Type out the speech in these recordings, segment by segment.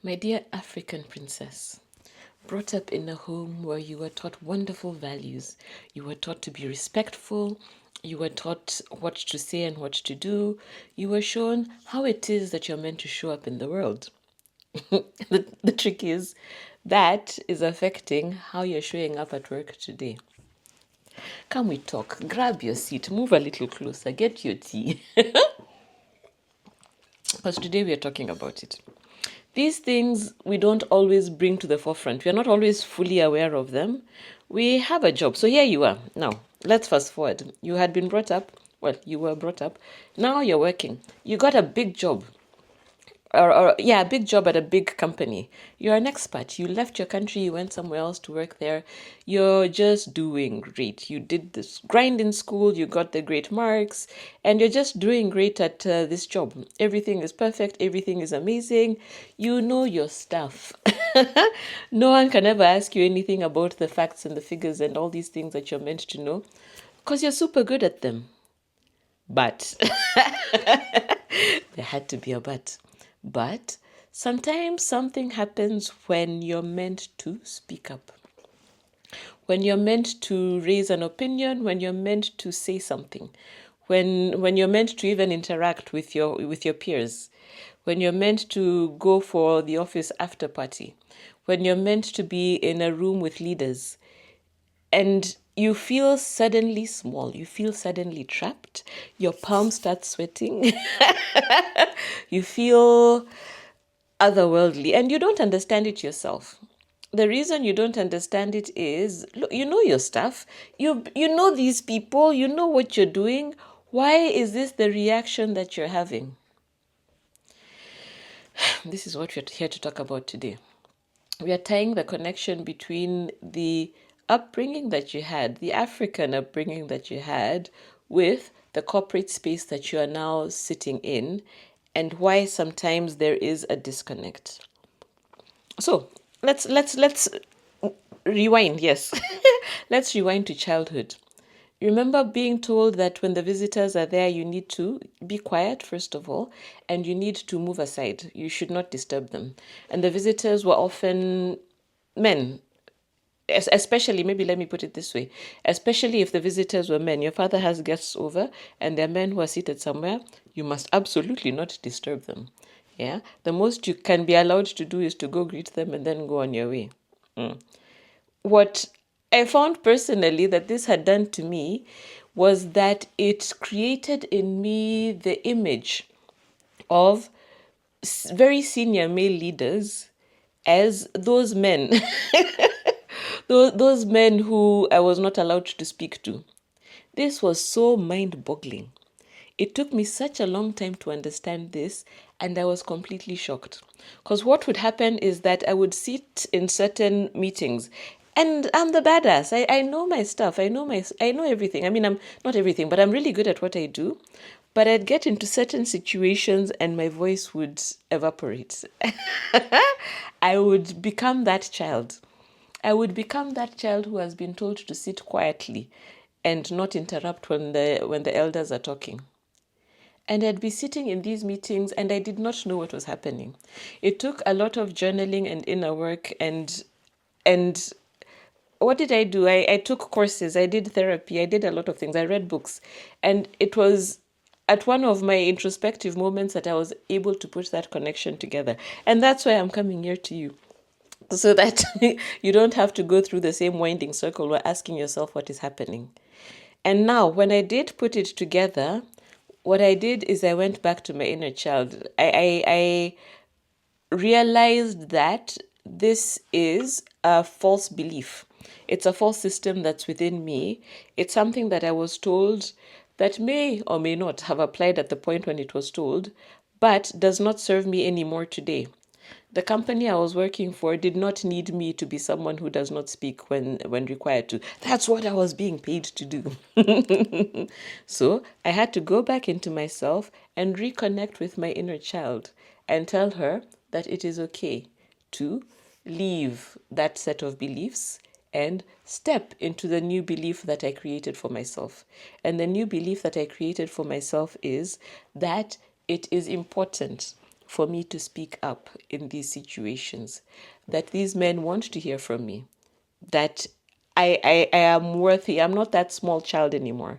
My dear African princess, brought up in a home where you were taught wonderful values, you were taught to be respectful, you were taught what to say and what to do, you were shown how it is that you're meant to show up in the world. The trick is that is affecting how you're showing up at work today. Come, we talk. Grab your seat, move a little closer, get your tea. Because today we are talking about it. These things we don't always bring to the forefront. We are not always fully aware of them. We have a job. So here you are. Now, let's fast forward. You had been brought up. Well, you were brought up. Now you're working. You got a big job. A big job at a big company. You're an expat. You left your country, you went somewhere else to work there. You're just doing great. You did this grind in school, you got the great marks, and you're just doing great at this job. Everything is perfect, everything is amazing. You know your stuff. No one can ever ask you anything about the facts and the figures and all these things that you're meant to know because you're super good at them. But there had to be a but. But sometimes something happens when you're meant to speak up. When you're meant to raise an opinion, when you're meant to say something, when you're meant to even interact with your peers, when you're meant to go for the office after party, when you're meant to be in a room with leaders, and you feel suddenly small, you feel suddenly trapped, your palms start sweating, you feel otherworldly, and you don't understand it yourself. The reason you don't understand it is, look, you know your stuff, you know these people, you know what you're doing. Why is this the reaction that you're having? This is what we're here to talk about today. We are tying the connection between the upbringing that you had, the African upbringing that you had, with the corporate space that you are now sitting in, and why sometimes there is a disconnect. So let's rewind. Yes, let's rewind to childhood. Remember being told that when the visitors are there, you need to be quiet, first of all, and you need to move aside. You should not disturb them. And the visitors were often men, especially, maybe let me put it this way, especially if the visitors were men. Your father has guests over and they're men who are seated somewhere, you must absolutely not disturb them. Yeah, the most you can be allowed to do is to go greet them and then go on your way. What I found personally that this had done to me was that it created in me the image of very senior male leaders as those men, those men who I was not allowed to speak to. This was so mind-boggling. It took me such a long time to understand this, and I was completely shocked. Because what would happen is that I would sit in certain meetings, and I'm the badass. I know my stuff. I know everything. I mean, I'm not everything, but I'm really good at what I do. But I'd get into certain situations and my voice would evaporate. I would become that child. I would become that child who has been told to sit quietly and not interrupt when the elders are talking. And I'd be sitting in these meetings and I did not know what was happening. It took a lot of journaling and inner work and what did I do? I took courses, I did therapy, I did a lot of things, I read books. And it was at one of my introspective moments that I was able to put that connection together. And that's why I'm coming here to you. So that you don't have to go through the same winding circle or asking yourself what is happening. And now, when I did put it together, what I did is I went back to my inner child. I realized that this is a false belief. It's a false system that's within me. It's something that I was told that may or may not have applied at the point when it was told, but does not serve me anymore today. The company I was working for did not need me to be someone who does not speak when required to. That's what I was being paid to do. So I had to go back into myself and reconnect with my inner child and tell her that it is okay to leave that set of beliefs and step into the new belief that I created for myself. And the new belief that I created for myself is that it is important for me to speak up in these situations, that these men want to hear from me, that I am worthy. I'm not that small child anymore.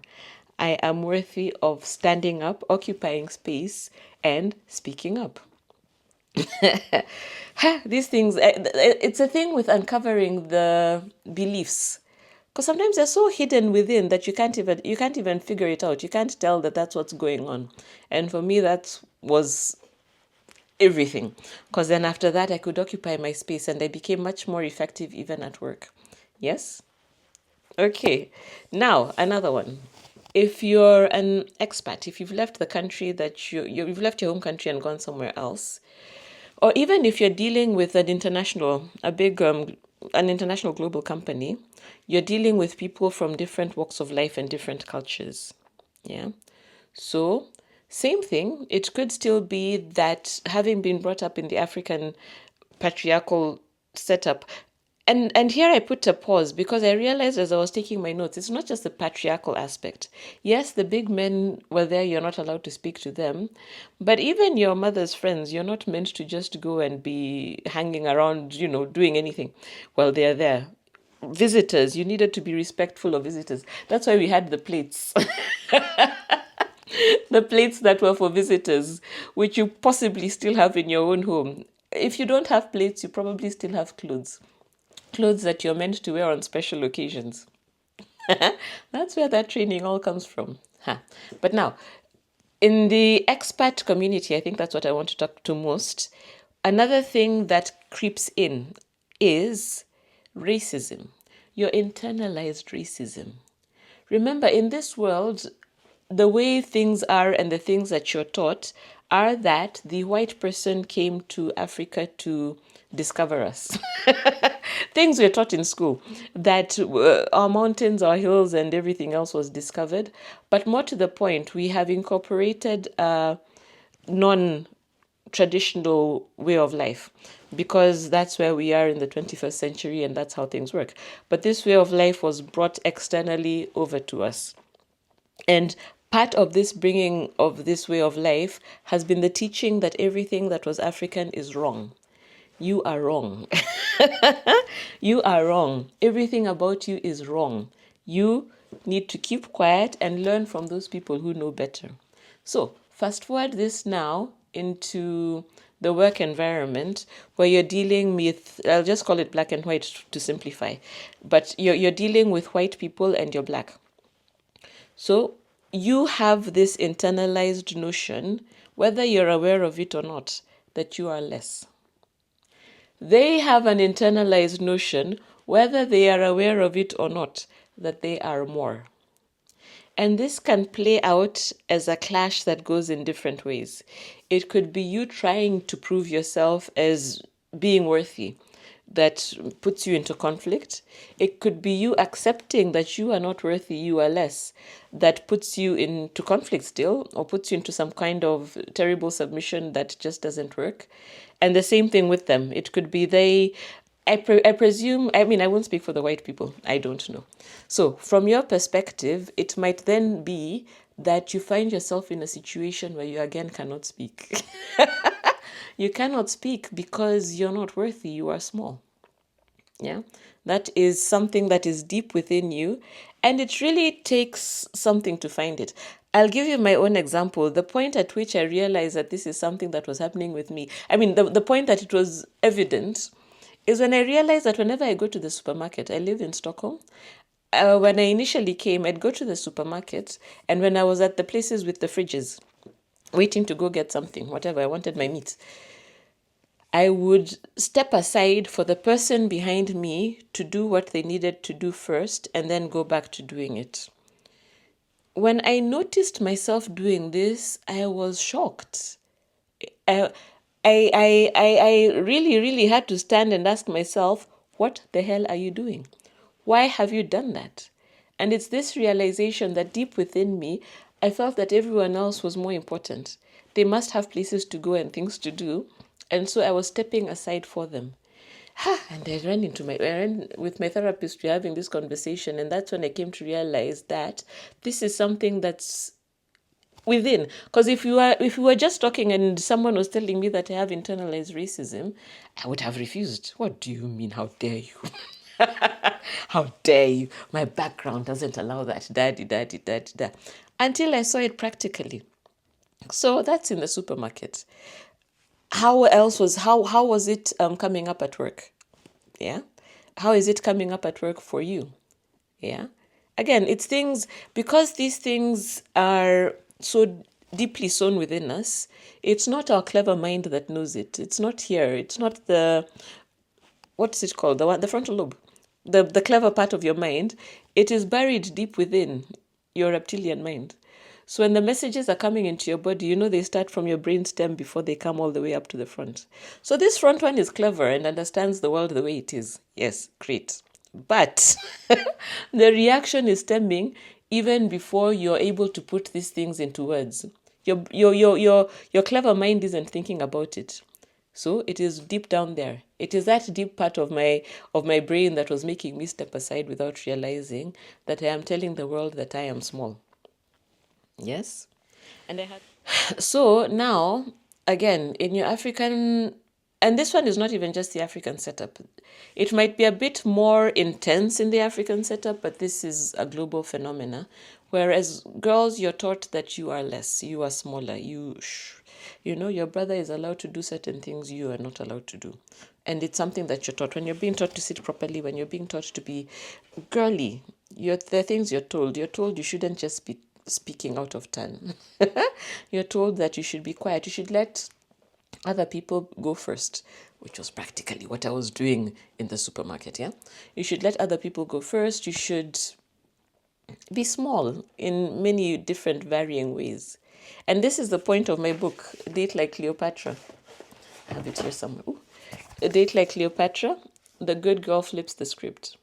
I am worthy of standing up, occupying space, and speaking up. These things, it's a thing with uncovering the beliefs, because sometimes they're so hidden within that you can't even figure it out. You can't tell that that's what's going on. And for me, that was everything, because then after that I could occupy my space and I became much more effective even at work. Yes. Okay, now another one. If you're an expat, if you've left the country that you've left your home country and gone somewhere else, or even if you're dealing with an international global company, you're dealing with people from different walks of life and different cultures. Yeah. So, same thing. It could still be that having been brought up in the African patriarchal setup, and here I put a pause because I realized as I was taking my notes, it's not just the patriarchal aspect. Yes, the big men were there, you're not allowed to speak to them. But even your mother's friends, you're not meant to just go and be hanging around, doing anything while they're there. Visitors, you needed to be respectful of visitors. That's why we had the plates. The plates that were for visitors, which you possibly still have in your own home. If you don't have plates, you probably still have clothes that you're meant to wear on special occasions. That's where that training all comes from. Huh. But now, in the expat community, I think that's what I want to talk to most. Another thing that creeps in is racism, your internalized racism. Remember, in this world, the way things are and the things that you're taught are that the white person came to Africa to discover us. Things we're taught in school, that our mountains, our hills, and everything else was discovered. But more to the point, we have incorporated non traditional way of life because that's where we are in the 21st century and that's how things work. But this way of life was brought externally over to us. And part of this bringing of this way of life has been the teaching that everything that was African is wrong. You are wrong. You are wrong. Everything about you is wrong. You need to keep quiet and learn from those people who know better. So, fast forward this now into the work environment where you're dealing with, I'll just call it black and white to simplify, but you're dealing with white people and you're black. So you have this internalized notion, whether you're aware of it or not, that you are less. They have an internalized notion, whether they are aware of it or not, that they are more. And this can play out as a clash that goes in different ways. It could be you trying to prove yourself as being worthy, that puts you into conflict. It could be you accepting that you are not worthy, you are less, that puts you into conflict still, or puts you into some kind of terrible submission that just doesn't work. And the same thing with them. It could be I presume, I mean, I won't speak for the white people. I don't know. So from your perspective, it might then be that you find yourself in a situation where you again cannot speak. You cannot speak because you're not worthy. You are small. Yeah. That is something that is deep within you. And it really takes something to find it. I'll give you my own example. The point at which I realized that this is something that was happening with me, I mean, the point that it was evident is when I realized that whenever I go to the supermarket, I live in Stockholm. When I initially came, I'd go to the supermarket, and when I was at the places with the fridges, waiting to go get something, whatever, I wanted my meat, I would step aside for the person behind me to do what they needed to do first and then go back to doing it. When I noticed myself doing this, I was shocked. I really, really had to stand and ask myself, what the hell are you doing? Why have you done that? And it's this realization that deep within me, I felt that everyone else was more important. They must have places to go and things to do. And so I was stepping aside for them. And I ran with my therapist, we're having this conversation. And that's when I came to realize that this is something that's within. Because if we were just talking and someone was telling me that I have internalized racism, I would have refused. What do you mean? How dare you? How dare you? My background doesn't allow that. Daddy, daddy, daddy, daddy. Until I saw it practically. So that's in the supermarket. How was it coming up at work? Yeah. How is it coming up at work for you? Yeah. Again, it's things, because these things are so deeply sown within us. It's not our clever mind that knows it. It's not here. It's not what's it called? The frontal lobe, the clever part of your mind. It is buried deep within your reptilian mind. So when the messages are coming into your body, they start from your brain stem before they come all the way up to the front. So this front one is clever and understands the world the way it is. Yes, great. But the reaction is stemming even before you're able to put these things into words. Your clever mind isn't thinking about it. So it is deep down there. It is that deep part of my brain that was making me step aside without realizing that I am telling the world that I am small. Yes? And I had so now, again, in your African, and this one is not even just the African setup. It might be a bit more intense in the African setup, but this is a global phenomena. Whereas girls, you're taught that you are less, you are smaller, your brother is allowed to do certain things you are not allowed to do. And it's something that you're taught. When you're being taught to sit properly, when you're being taught to be girly, there are things you're told. You're told you shouldn't just be speaking out of turn. You're told that you should be quiet. You should let other people go first, which was practically what I was doing in the supermarket. Yeah, you should let other people go first. You should be small in many different varying ways. And this is the point of my book, Date Like Cleopatra. I have it here somewhere. Ooh. A Date Like Cleopatra, the good girl flips the script.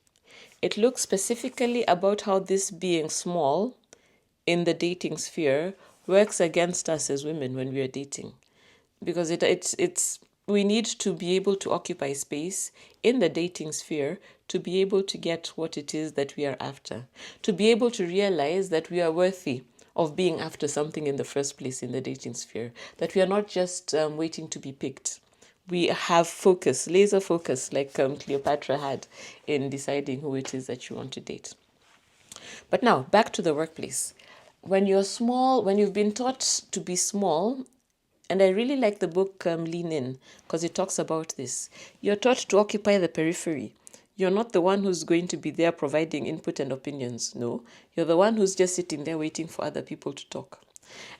It looks specifically about how this being small in the dating sphere works against us as women when we are dating, because it's we need to be able to occupy space in the dating sphere to be able to get what it is that we are after, to be able to realize that we are worthy of being after something in the first place in the dating sphere, that we are not just waiting to be picked. We have focus, laser focus, like Cleopatra had in deciding who it is that you want to date. But now, back to the workplace. When you're small, when you've been taught to be small, and I really like the book Lean In, because it talks about this. You're taught to occupy the periphery. You're not the one who's going to be there providing input and opinions. No, you're the one who's just sitting there waiting for other people to talk.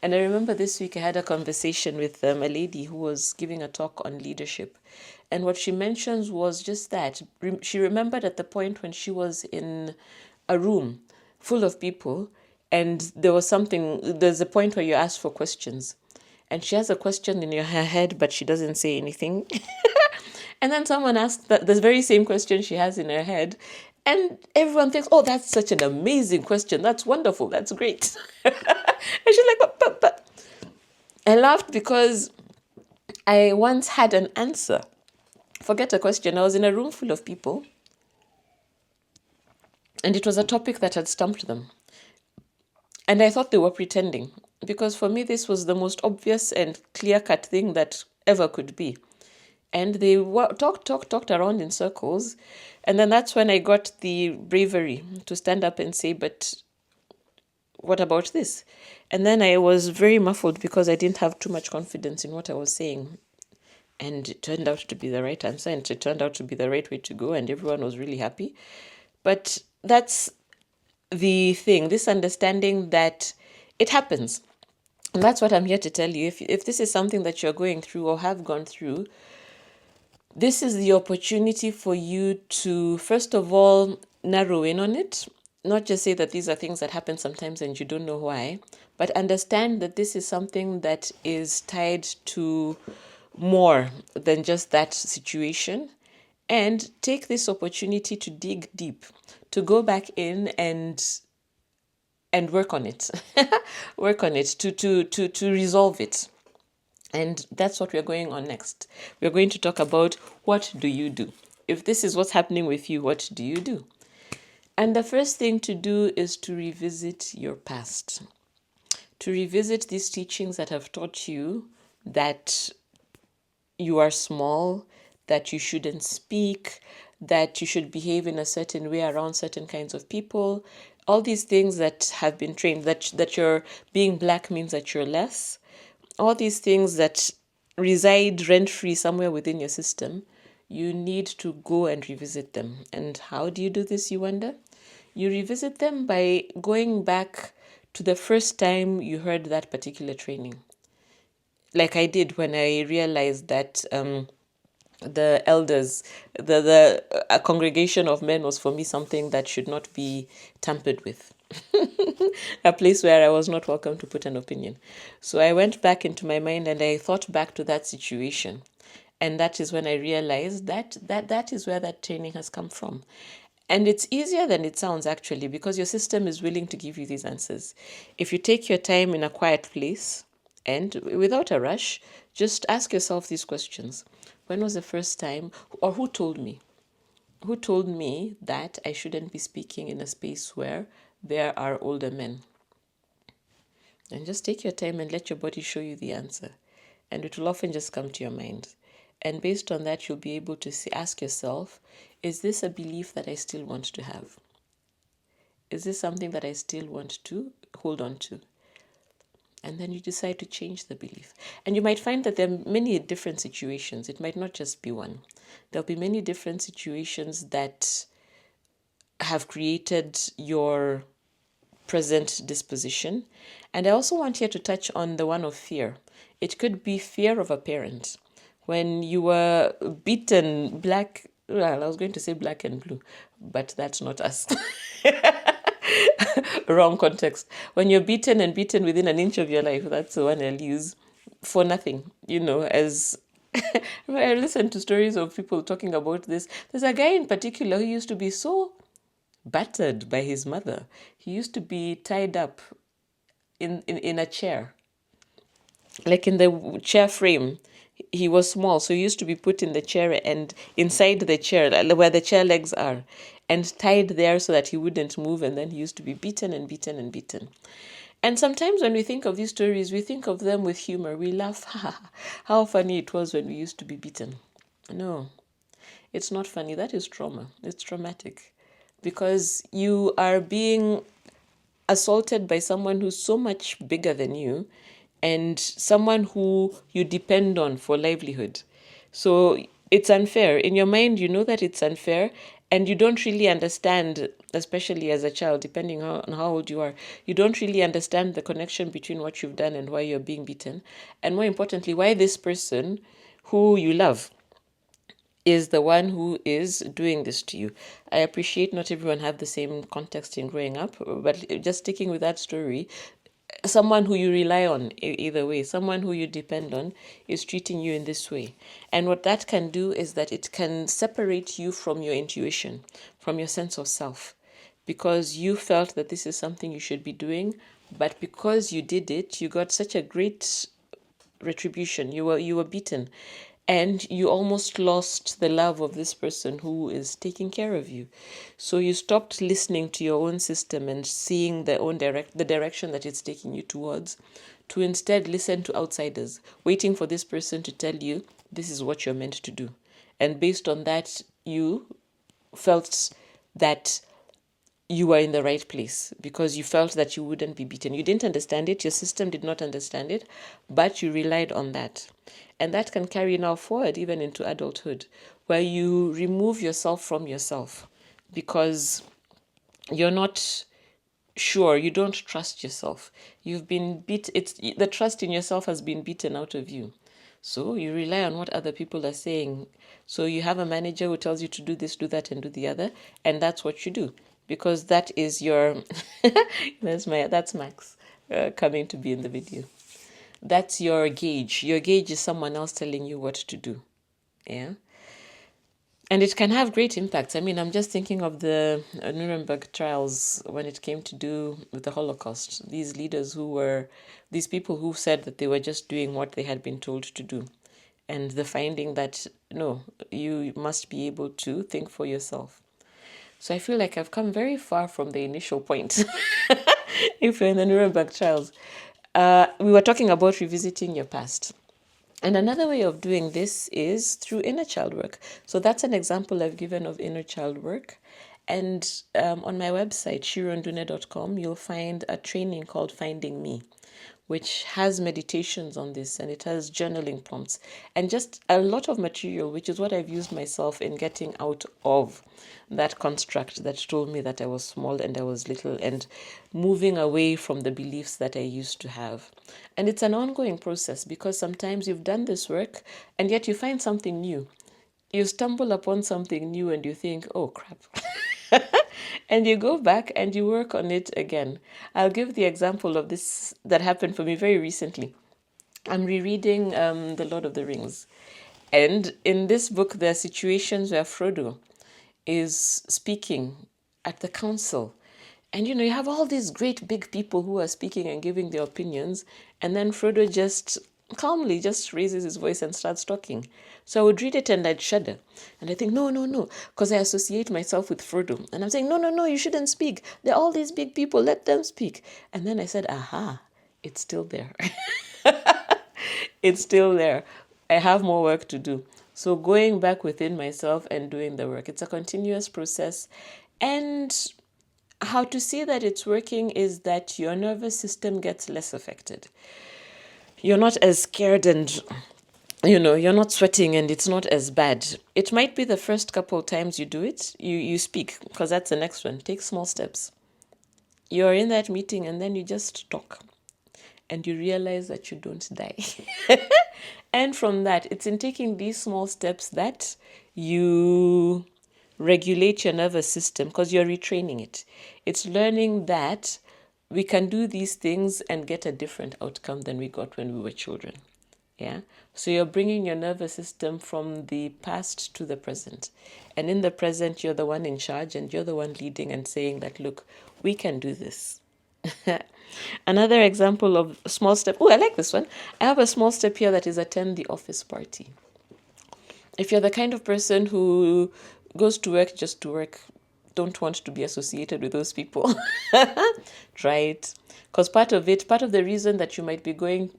And I remember this week I had a conversation with a lady who was giving a talk on leadership. And what she mentions was just that. She remembered at the point when she was in a room full of people, and there's a point where you ask for questions. And she has a question in her head, but she doesn't say anything. And then someone asks the very same question she has in her head. And everyone thinks, oh, that's such an amazing question. That's wonderful. That's great. And she's like, but. I laughed because I once had an answer. Forget a question. I was in a room full of people, and it was a topic that had stumped them. And I thought they were pretending, because for me, this was the most obvious and clear-cut thing that ever could be. And they talked around in circles. And then that's when I got the bravery to stand up and say, but what about this? And then I was very muffled because I didn't have too much confidence in what I was saying. And it turned out to be the right answer, and it turned out to be the right way to go, and everyone was really happy. But that's the thing, this understanding that it happens. And that's what I'm here to tell you. If this is something that you're going through or have gone through, this is the opportunity for you to, first of all, narrow in on it. Not just say that these are things that happen sometimes and you don't know why, but understand that this is something that is tied to more than just that situation. And take this opportunity to dig deep, to go back in and work on it. Work on it to resolve it. And that's what we're going on next. We're going to talk about, what do you do? If this is what's happening with you, what do you do? And the first thing to do is to revisit your past. to revisit these teachings that have taught you that you are small, that you shouldn't speak, that you should behave in a certain way around certain kinds of people. All these things that have been trained, that you're being black means that you're less. All these things that reside rent-free somewhere within your system, you need to go and revisit them. And how do you do this, you wonder? You revisit them by going back to the first time you heard that particular training. Like I did when I realized that the elders, the a congregation of men was for me something that should not be tampered with. A place where I was not welcome to put an opinion. So I went back into my mind and I thought back to that situation. And that is when I realized that is where that training has come from. And it's easier than it sounds actually, because your system is willing to give you these answers. If you take your time in a quiet place and without a rush, just ask yourself these questions. When was the first time, or who told me? Who told me that I shouldn't be speaking in a space where there are older men? And just take your time and let your body show you the answer. And it will often just come to your mind. And based on that, you'll be able to ask yourself, is this a belief that I still want to have? Is this something that I still want to hold on to? And then you decide to change the belief. And you might find that there are many different situations. It might not just be one. There'll be many different situations that have created your present disposition. And I also want here to touch on the one of fear. It could be fear of a parent. When you were beaten black, well, I was going to say black and blue, but that's not us. Wrong context. When you're beaten and beaten within an inch of your life, that's the one I'll use, for nothing, as I listen to stories of people talking about this. There's a guy in particular who used to be so battered by his mother. He used to be tied up in a chair, like in the chair frame. He was small, so he used to be put in the chair and inside the chair, where the chair legs are, and tied there so that he wouldn't move. And then he used to be beaten and beaten and beaten. And sometimes when we think of these stories, we think of them with humor. We laugh, how funny it was when we used to be beaten. No, it's not funny. That is trauma. It's traumatic, because you are being assaulted by someone who's so much bigger than you and someone who you depend on for livelihood. So it's unfair. In your mind, you know that it's unfair, and you don't really understand, especially as a child, depending on how old you are, you don't really understand the connection between what you've done and why you're being beaten. And more importantly, why this person who you love is the one who is doing this to you. I appreciate not everyone have the same context in growing up, but just sticking with that story, someone who you rely on either way, someone who you depend on, is treating you in this way. And what that can do is that it can separate you from your intuition, from your sense of self, because you felt that this is something you should be doing, but because you did it, you got such a great retribution. You were beaten, and you almost lost the love of this person who is taking care of you. So you stopped listening to your own system and seeing the direction that it's taking you towards, to instead listen to outsiders, waiting for this person to tell you this is what you're meant to do. And based on that, you felt that you were in the right place because you felt that you wouldn't be beaten. You didn't understand it, your system did not understand it, but you relied on that. And that can carry now forward even into adulthood, where you remove yourself from yourself because you're not sure, you don't trust yourself. You've been the trust in yourself has been beaten out of you. So you rely on what other people are saying. So you have a manager who tells you to do this, do that, and do the other, and that's what you do because that is your. That's Max coming to be in the video. That's your gauge. Your gauge is someone else telling you what to do. Yeah. And it can have great impacts. I mean, I'm just thinking of the Nuremberg trials when it came to do with the Holocaust. These leaders these people who said that they were just doing what they had been told to do. And the finding that, no, you must be able to think for yourself. So I feel like I've come very far from the initial point. If you're in the Nuremberg trials, We were talking about revisiting your past. And another way of doing this is through inner child work. So that's an example I've given of inner child work. And on my website, ShiroNdune.com, you'll find a training called Finding Me, which has meditations on this, and it has journaling prompts and just a lot of material, which is what I've used myself in getting out of that construct that told me that I was small and I was little, and moving away from the beliefs that I used to have. And it's an ongoing process, because sometimes you've done this work and yet you find something new. You stumble upon something new and you think, oh crap. And you go back and you work on it again. I'll give the example of this that happened for me very recently. I'm rereading The Lord of the Rings. And in this book, there are situations where Frodo is speaking at the council. And you have all these great big people who are speaking and giving their opinions. And then Frodo just calmly just raises his voice and starts talking. So I would read it and I'd shudder. And I think, no, no, no, because I associate myself with Frodo. And I'm saying, no, no, no, you shouldn't speak. There are all these big people, let them speak. And then I said, aha, it's still there. It's still there. I have more work to do. So going back within myself and doing the work, it's a continuous process. And how to see that it's working is that your nervous system gets less affected. You're not as scared and you're not sweating and it's not as bad. It might be the first couple of times you do it, you speak, because that's the next one. Take small steps. You're in that meeting and then you just talk and you realize that you don't die. And from that, it's in taking these small steps that you regulate your nervous system, because you're retraining it. It's learning that we can do these things and get a different outcome than we got when we were children. Yeah. So you're bringing your nervous system from the past to the present. And in the present, you're the one in charge and you're the one leading and saying that, look, we can do this. Another example of a small step. Oh, I like this one. I have a small step here that is attend the office party. If you're the kind of person who goes to work just to work, don't want to be associated with those people, try it. Because part of the reason that you might be going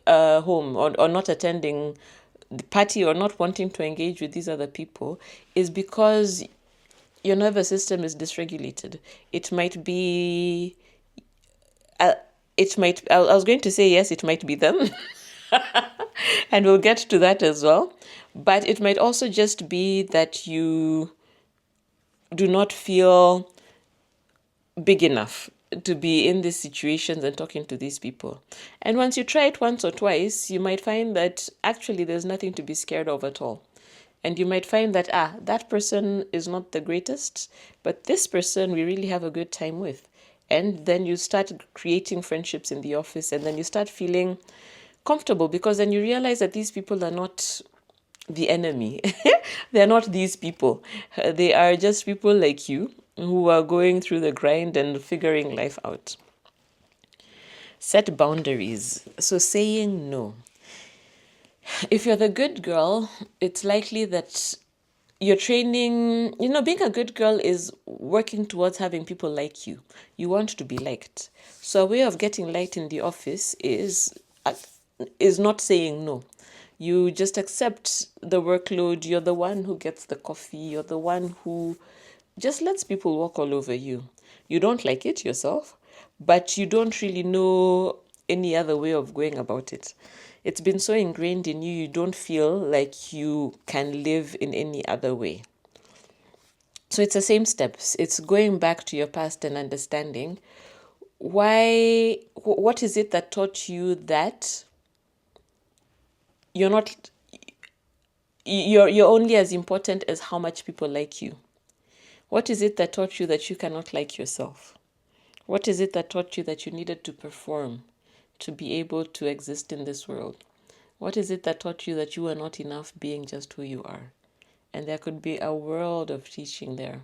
home or not attending the party or not wanting to engage with these other people is because your nervous system is dysregulated. It might be, I was going to say, yes, it might be them. And we'll get to that as well. But it might also just be that you do not feel big enough to be in these situations and talking to these people. And once you try it once or twice, you might find that actually there's nothing to be scared of at all. And you might find that, that person is not the greatest, but this person we really have a good time with. And then you start creating friendships in the office, and then you start feeling comfortable, because then you realize that these people are not the enemy. They're not these people. They are just people like you who are going through the grind and figuring life out. Set boundaries. So saying no. If you're the good girl, it's likely that you're training, being a good girl is working towards having people like you. You want to be liked. So a way of getting liked in the office is not saying no. You just accept the workload. You're the one who gets the coffee. You're the one who just lets people walk all over you. You don't like it yourself, but you don't really know any other way of going about it. It's been so ingrained in you, you don't feel like you can live in any other way. So it's the same steps. It's going back to your past and understanding what is it that taught you that you're only as important as how much people like you. What is it that taught you that you cannot like yourself? What is it that taught you that you needed to perform to be able to exist in this world? What is it that taught you that you are not enough being just who you are? And there could be a world of teaching there.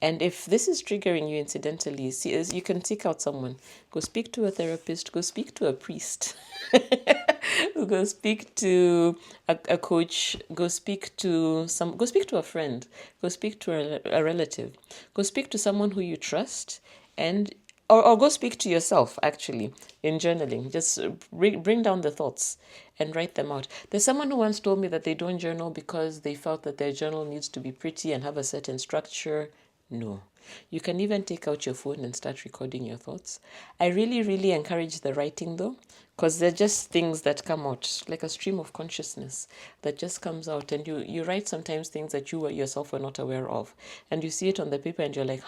And if this is triggering you incidentally, you can seek out someone. Go speak to a therapist. Go speak to a priest. Go speak to a coach. Go speak to a friend. Go speak to a relative. Go speak to someone who you trust, and or go speak to yourself, actually, in journaling. Just bring down the thoughts and write them out. There's someone who once told me that they don't journal because they felt that their journal needs to be pretty and have a certain structure. No. You can even take out your phone and start recording your thoughts. I really, really encourage the writing though, because they're just things that come out like a stream of consciousness that just comes out. And you write sometimes things that you yourself were not aware of. And you see it on the paper and you're like,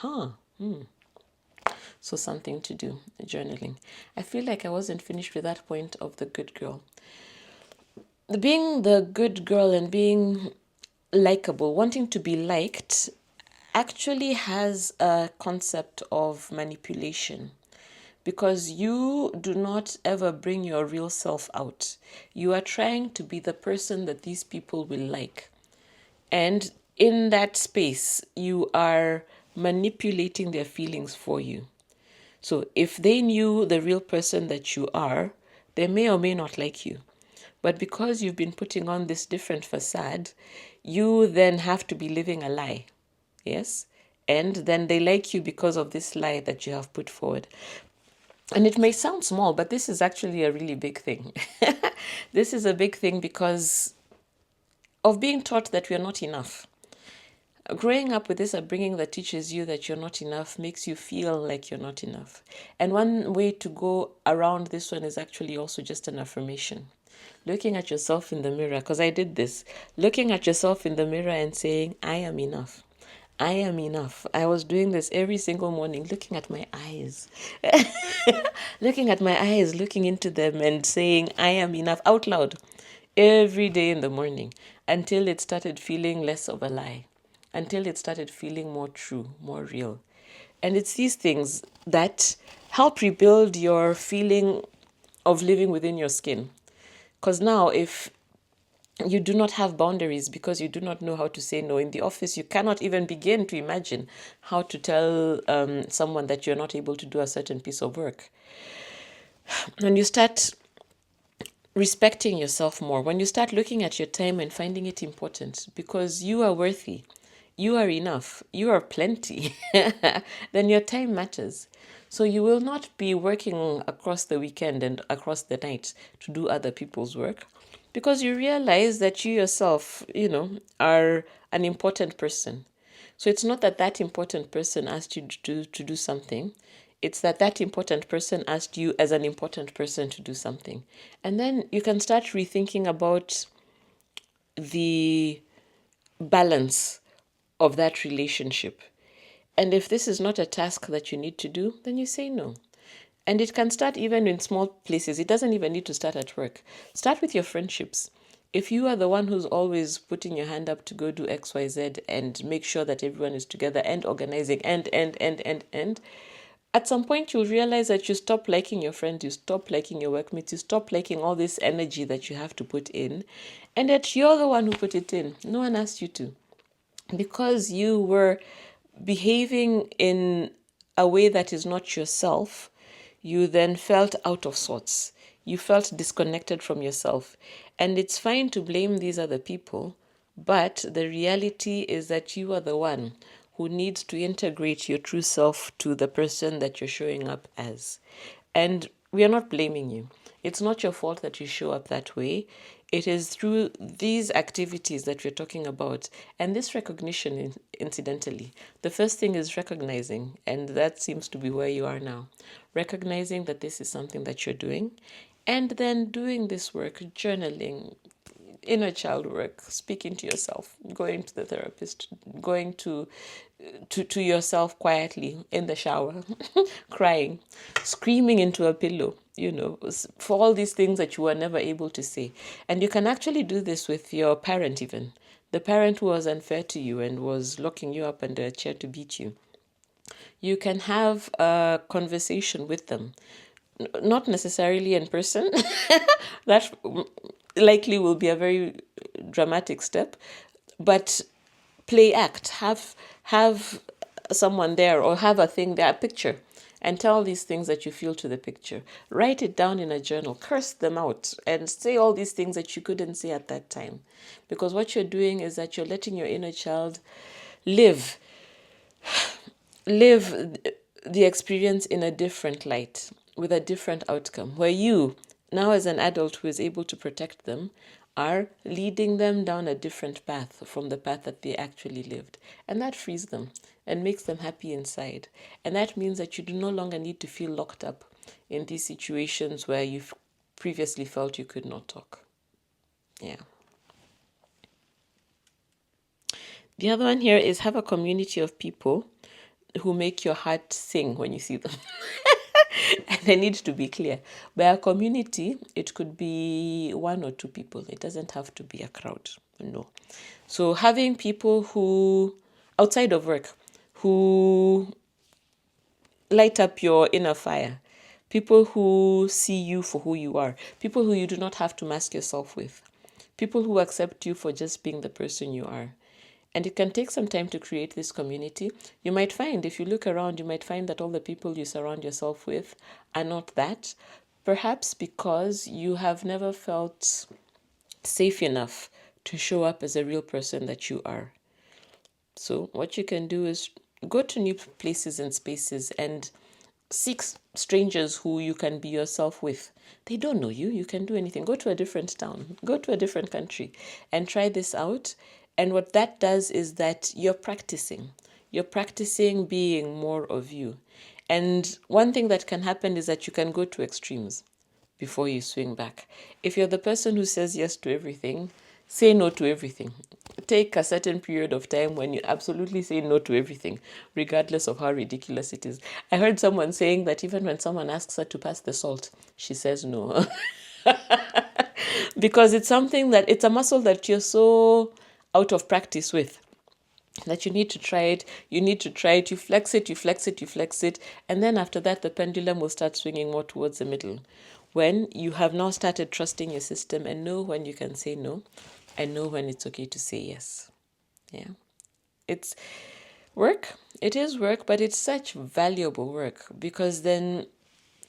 So something to do, journaling. I feel like I wasn't finished with that point of the good girl. Being the good girl and being likable, wanting to be liked, actually has a concept of manipulation, because you do not ever bring your real self out. You are trying to be the person that these people will like. And in that space, you are manipulating their feelings for you. So if they knew the real person that you are, they may or may not like you. But because you've been putting on this different facade, you then have to be living a lie. Yes? And then they like you because of this lie that you have put forward. And it may sound small, but this is actually a really big thing. This is a big thing because of being taught that we are not enough. Growing up with this upbringing that teaches you that you're not enough makes you feel like you're not enough. And one way to go around this one is actually also just an affirmation. Looking at yourself in the mirror, because I did this, looking at yourself in the mirror and saying, I am enough. I am enough. I was doing this every single morning, looking at my eyes, looking at my eyes, looking into them and saying, I am enough out loud every day in the morning until it started feeling less of a lie, until it started feeling more true, more real. And it's these things that help rebuild your feeling of living within your skin. Because now, if you do not have boundaries because you do not know how to say no in the office, you cannot even begin to imagine how to tell someone that you're not able to do a certain piece of work. When you start respecting yourself more, when you start looking at your time and finding it important because you are worthy, you are enough, you are plenty, then your time matters. So you will not be working across the weekend and across the night to do other people's work, because you realize that you yourself, are an important person. So it's not that that important person asked you to do something. It's that that important person asked you as an important person to do something. And then you can start rethinking about the balance of that relationship. And if this is not a task that you need to do, then you say no. And it can start even in small places. It doesn't even need to start at work. Start with your friendships. If you are the one who's always putting your hand up to go do X, Y, Z and make sure that everyone is together and organizing and, at some point you'll realize that you stop liking your friends, you stop liking your workmates, you stop liking all this energy that you have to put in, and that you're the one who put it in. No one asked you to. Because you were behaving in a way that is not yourself, you then felt out of sorts. You felt disconnected from yourself. And it's fine to blame these other people, but the reality is that you are the one who needs to integrate your true self to the person that you're showing up as. And we are not blaming you. It's not your fault that you show up that way. It is through these activities that we're talking about. And this recognition, incidentally, the first thing is recognizing, and that seems to be where you are now. Recognizing that this is something that you're doing, and then doing this work, journaling, inner child work, speaking to yourself, going to the therapist, going to yourself quietly in the shower, crying, screaming into a pillow, for all these things that you were never able to say. And you can actually do this with your parent even. The parent who was unfair to you and was locking you up under a chair to beat you. You can have a conversation with them. Not necessarily in person. That likely will be a very dramatic step. But play act. Have someone there, or have a thing there, a picture, and tell these things that you feel to the picture. Write it down in a journal. Curse them out and say all these things that you couldn't say at that time. Because what you're doing is that you're letting your inner child live the experience in a different light, with a different outcome, where you, now as an adult who is able to protect them, are leading them down a different path from the path that they actually lived. And that frees them and makes them happy inside. And that means that you do no longer need to feel locked up in these situations where you've previously felt you could not talk. Yeah. The other one here is have a community of people who make your heart sing when you see them. And I need to be clear. By a community, it could be one or two people. It doesn't have to be a crowd. No. So having people who, outside of work, who light up your inner fire, people who see you for who you are, people who you do not have to mask yourself with, people who accept you for just being the person you are. And it can take some time to create this community. You might find, if you look around, you might find that all the people you surround yourself with are not that. Perhaps because you have never felt safe enough to show up as a real person that you are. So what you can do is go to new places and spaces and seek strangers who you can be yourself with. They don't know you. You can do anything. Go to a different town. Go to a different country and try this out. And what that does is that you're practicing. You're practicing being more of you. And one thing that can happen is that you can go to extremes before you swing back. If you're the person who says yes to everything, say no to everything. Take a certain period of time when you absolutely say no to everything, regardless of how ridiculous it is. I heard someone saying that even when someone asks her to pass the salt, she says no. Because it's something that, it's a muscle that you're so out of practice with that you need to try it. You need to try it. You flex it, you flex it, you flex it. And then after that, the pendulum will start swinging more towards the middle. When you have now started trusting your system and know when you can say no and know when it's okay to say yes. Yeah. It's work. It is work, but it's such valuable work because then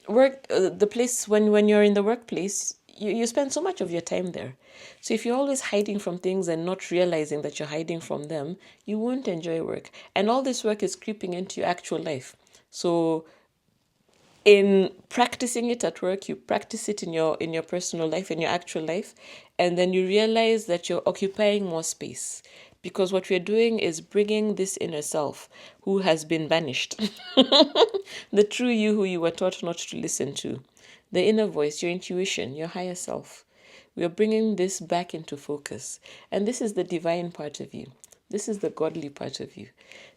the place, when you're in the workplace, you spend so much of your time there. So if you're always hiding from things and not realizing that you're hiding from them, you won't enjoy work. And all this work is creeping into your actual life. So in practicing it at work, you practice it in your personal life, in your actual life, and then you realize that you're occupying more space. Because what we're doing is bringing this inner self who has been banished. The true you who you were taught not to listen to. The inner voice, your intuition, your higher self. We are bringing this back into focus. And this is the divine part of you. This is the godly part of you.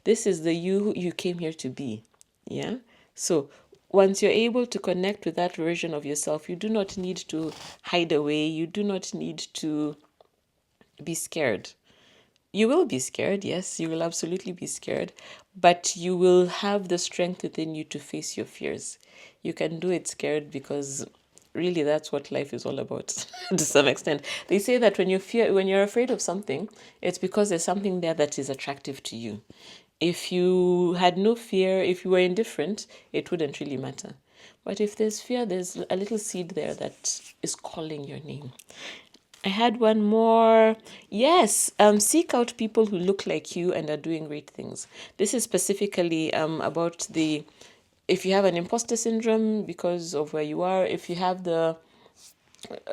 This is the you you came here to be. Yeah? So once you're able to connect with that version of yourself, you do not need to hide away. You do not need to be scared. You will be scared, yes, you will absolutely be scared, but you will have the strength within you to face your fears. You can do it scared because really that's what life is all about to some extent. They say that when you're afraid of something, it's because there's something there that is attractive to you. If you had no fear, if you were indifferent, it wouldn't really matter. But if there's fear, there's a little seed there that is calling your name. I had one more. Yes, seek out people who look like you and are doing great things. This is specifically about if you have an imposter syndrome because of where you are, if you have the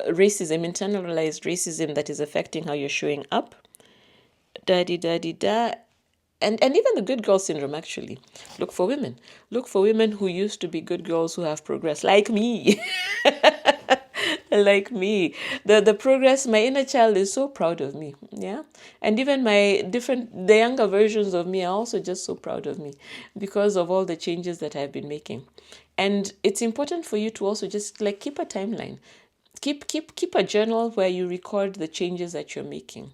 racism, internalized racism that is affecting how you're showing up, da-di-da-di-da. And even the good girl syndrome, actually. Look for women. Look for women who used to be good girls who have progressed, like me. Like me. The progress, my inner child is so proud of me. Yeah. And even the younger versions of me are also just so proud of me because of all the changes that I've been making. And it's important for you to also just like keep a timeline. Keep a journal where you record the changes that you're making.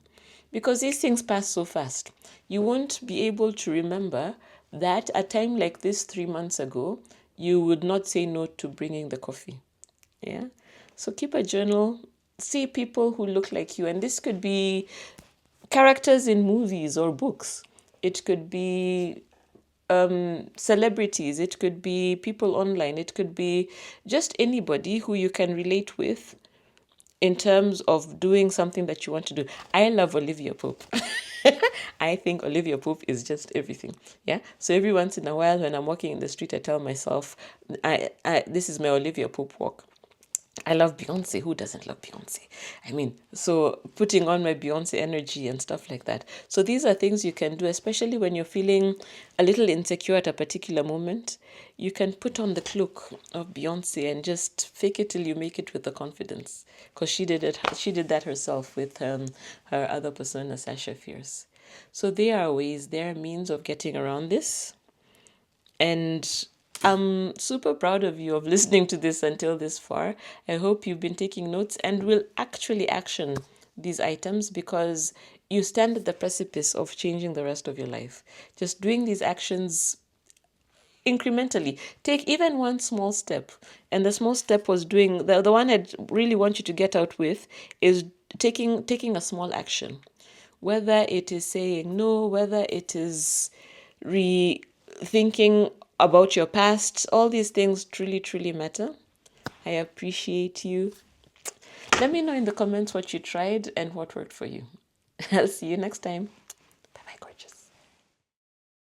Because these things pass so fast. You won't be able to remember that a time like this 3 months ago, you would not say no to bringing the coffee. Yeah. So keep a journal, see people who look like you. And this could be characters in movies or books. It could be celebrities. It could be people online. It could be just anybody who you can relate with in terms of doing something that you want to do. I love Olivia Pope. I think Olivia Pope is just everything. Yeah. So every once in a while when I'm walking in the street, I tell myself, this is my Olivia Pope walk. I love Beyonce. Who doesn't love Beyonce? I mean, so putting on my Beyonce energy and stuff like that. So these are things you can do, especially when you're feeling a little insecure at a particular moment. You can put on the cloak of Beyonce and just fake it till you make it with the confidence. Because she did it. She did that herself with her other persona, Sasha Fierce. So there are ways, there are means of getting around this. And I'm super proud of you of listening to this until this far. I hope you've been taking notes and will actually action these items, because you stand at the precipice of changing the rest of your life. Just doing these actions incrementally. Take even one small step. And the small step was doing the one I really want you to get out with is taking a small action. Whether it is saying no, whether it is rethinking about your past, all these things truly, truly matter. I appreciate you. Let me know in the comments what you tried and what worked for you. I'll see you next time.